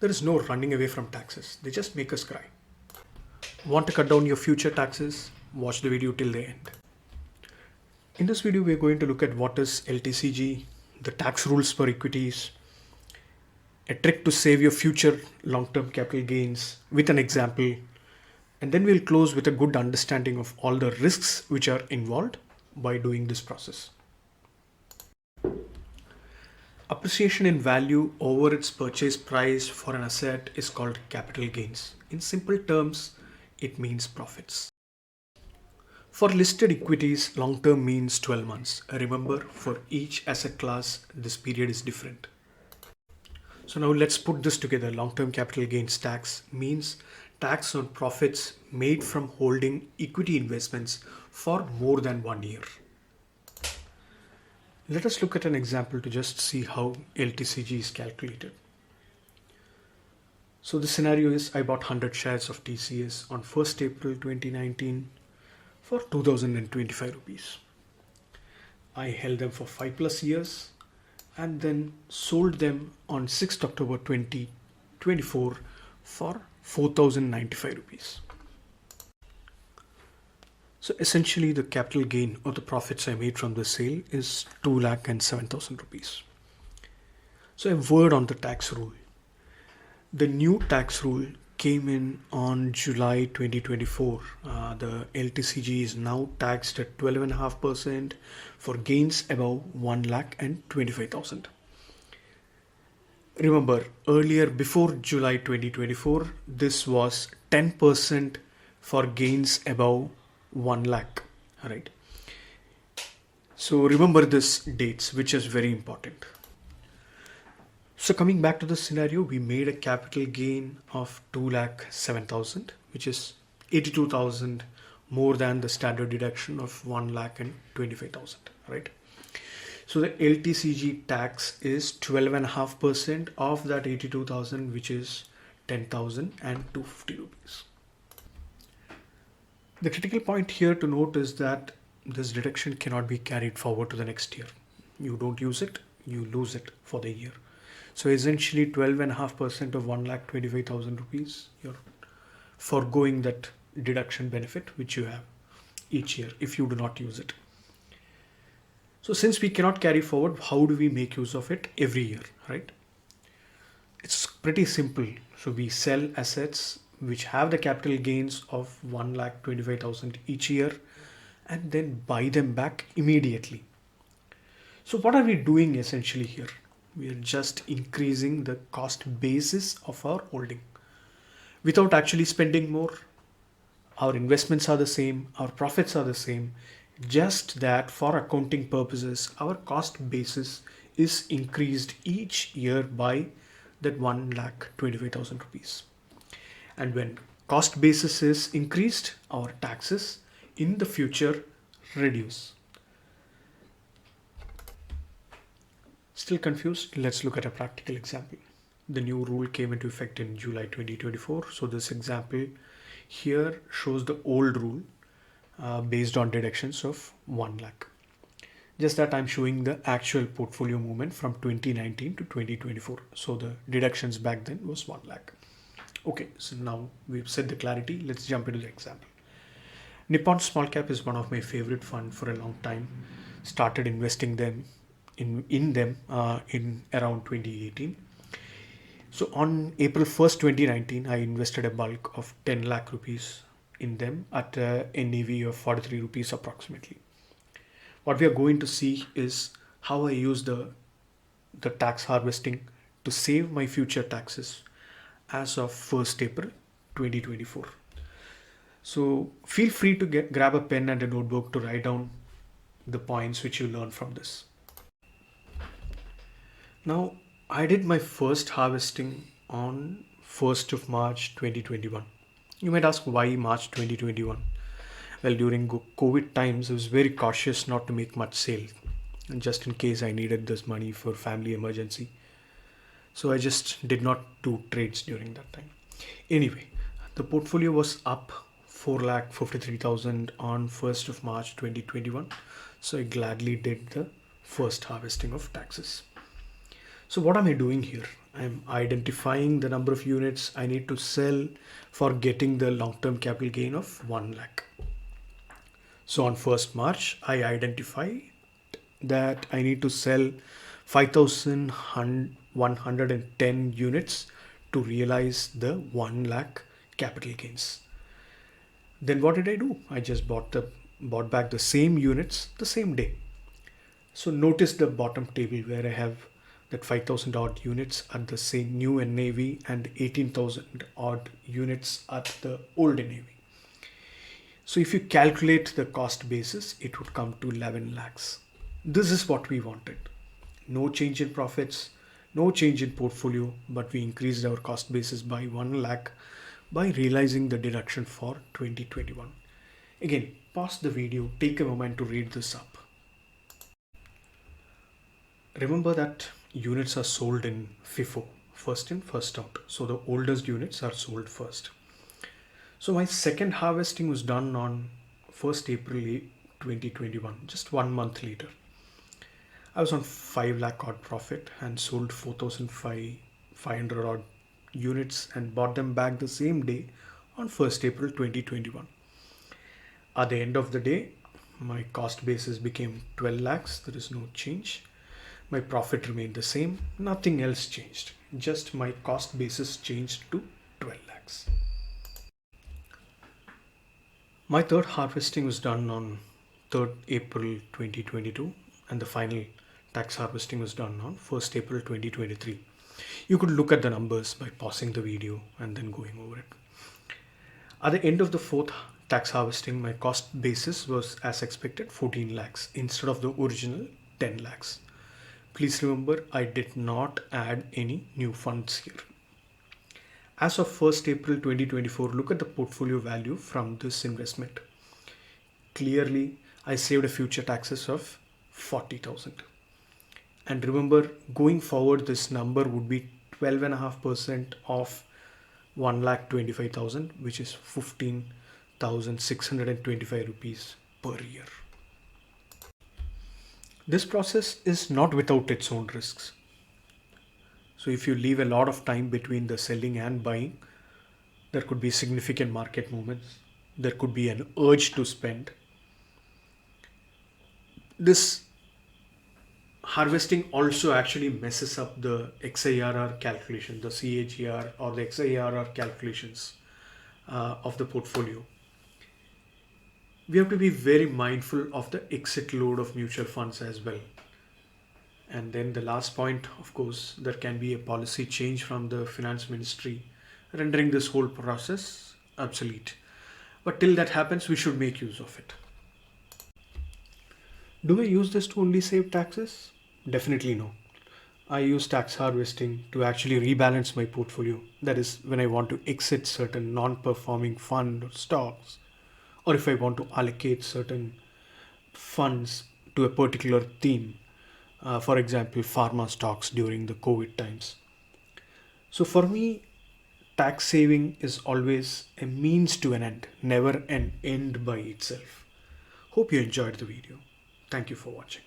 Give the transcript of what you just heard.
There is no running away from taxes. They just make us cry. Want to cut down your future taxes? Watch the video till the end. In this video, we're going to look at what is LTCG, the tax rules for equities, a trick to save your future long-term capital gains with an example, and then we'll close with a good understanding of all the risks which are involved by doing this process. Appreciation in value over its purchase price for an asset is called capital gains. In simple terms, it means profits. For listed equities, long term means 12 months. Remember, for each asset class, this period is different. So now let's put this together. Long-term capital gains tax means tax on profits made from holding equity investments for more than 1 year. Let us look at an example to just see how LTCG is calculated. So the scenario is I bought 100 shares of TCS on 1st April 2019 for 2025 rupees. I held them for 5+ years and then sold them on 6th October 2024 for 4,095 rupees. So essentially the capital gain or the profits I made from the sale is 2,07,000 rupees. So a word on the tax rule. The new tax rule came in on July 2024. The LTCG is now taxed at 12.5% for gains above 1,25,000. Remember, earlier before July 2024, this was 10% for gains above 1 lakh, right? So remember this dates, which is very important. So coming back to the scenario, we made a capital gain of 2,07,000, which is 82,000 more than the standard deduction of 1,25,000, right? So the LTCG tax is 12.5% of that 82,000, which is 10,250 rupees. The critical point here to note is that this deduction cannot be carried forward to the next year. You don't use it, you lose it for the year. So essentially 12.5% of 1,25,000 rupees, you're foregoing that deduction benefit which you have each year if you do not use it. So since we cannot carry forward, how do we make use of it every year, right? It's pretty simple. So we sell assets which have the capital gains of 1,25,000 each year and then buy them back immediately. So what are we doing essentially here? We are just increasing the cost basis of our holding without actually spending more. Our investments are the same, our profits are the same, just that for accounting purposes, our cost basis is increased each year by that 1,25,000 rupees. And when cost basis is increased, our taxes in the future reduce. Still confused? Let's look at a practical example. The new rule came into effect in July 2024. So this example here shows the old rule based on deductions of 1 lakh. Just that I'm showing the actual portfolio movement from 2019 to 2024. So the deductions back then was 1 lakh. Okay, so now we've set the clarity. Let's jump into the example. Nippon Small Cap is one of my favorite fund for a long time. Started investing them in them in around 2018. So on April 1st, 2019, I invested a bulk of 10 lakh rupees in them at a NAV of 43 rupees approximately. What we are going to see is how I use the tax harvesting to save my future taxes as of 1st April 2024. So feel free to grab a pen and a notebook to write down the points which you learn from this. Now, I did my first harvesting on 1st of March 2021. You might ask why March 2021? Well, during COVID times, I was very cautious not to make much sale, and just in case I needed this money for family emergency. So I just did not do trades during that time. Anyway, the portfolio was up 4,53,000 on 1st of March 2021. So I gladly did the first harvesting of taxes. So what am I doing here? I'm identifying the number of units I need to sell for getting the long-term capital gain of 1 lakh. So on 1st March, I identify that I need to sell 5,110 units to realize the 1 lakh capital gains. Then what did I do? I just bought back the same units the same day. So notice the bottom table where I have that 5,000 odd units at the same new NAV and 18,000 odd units at the old NAV. So if you calculate the cost basis, it would come to 11 lakhs. This is what we wanted. No change in profits, no change in portfolio, but we increased our cost basis by 1 lakh by realizing the deduction for 2021. Again, pause the video, take a moment to read this up. Remember that units are sold in FIFO, first in, first out. So the oldest units are sold first. So my second harvesting was done on 1st April 2021, just 1 month later. I was on 5 lakh odd profit and sold 4,500 odd units and bought them back the same day on 1st April 2021. At the end of the day, my cost basis became 12 lakhs. There is no change. My profit remained the same. Nothing else changed. Just my cost basis changed to 12 lakhs. My third harvesting was done on 3rd April 2022 and the final tax harvesting was done on 1st April 2023. You could look at the numbers by pausing the video and then going over it. At the end of the fourth tax harvesting, my cost basis was as expected 14 lakhs instead of the original 10 lakhs. Please remember, I did not add any new funds here. As of 1st April 2024, look at the portfolio value from this investment. Clearly, I saved a future taxes of 40,000. And remember, going forward, this number would be 12.5% of 1,25,000, which is 15,625 rupees per year. This process is not without its own risks. So if you leave a lot of time between the selling and buying, there could be significant market movements. There could be an urge to spend. This harvesting also actually messes up the XIRR calculation, the CAGR or the XIRR calculations of the portfolio. We have to be very mindful of the exit load of mutual funds as well. And then the last point, of course, there can be a policy change from the finance ministry, rendering this whole process obsolete. But till that happens, we should make use of it. Do I use this to only save taxes? Definitely no. I use tax harvesting to actually rebalance my portfolio. That is, when I want to exit certain non-performing fund or stocks, or if I want to allocate certain funds to a particular theme, for example, pharma stocks during the COVID times. So for me, tax saving is always a means to an end, never an end by itself. Hope you enjoyed the video. Thank you for watching.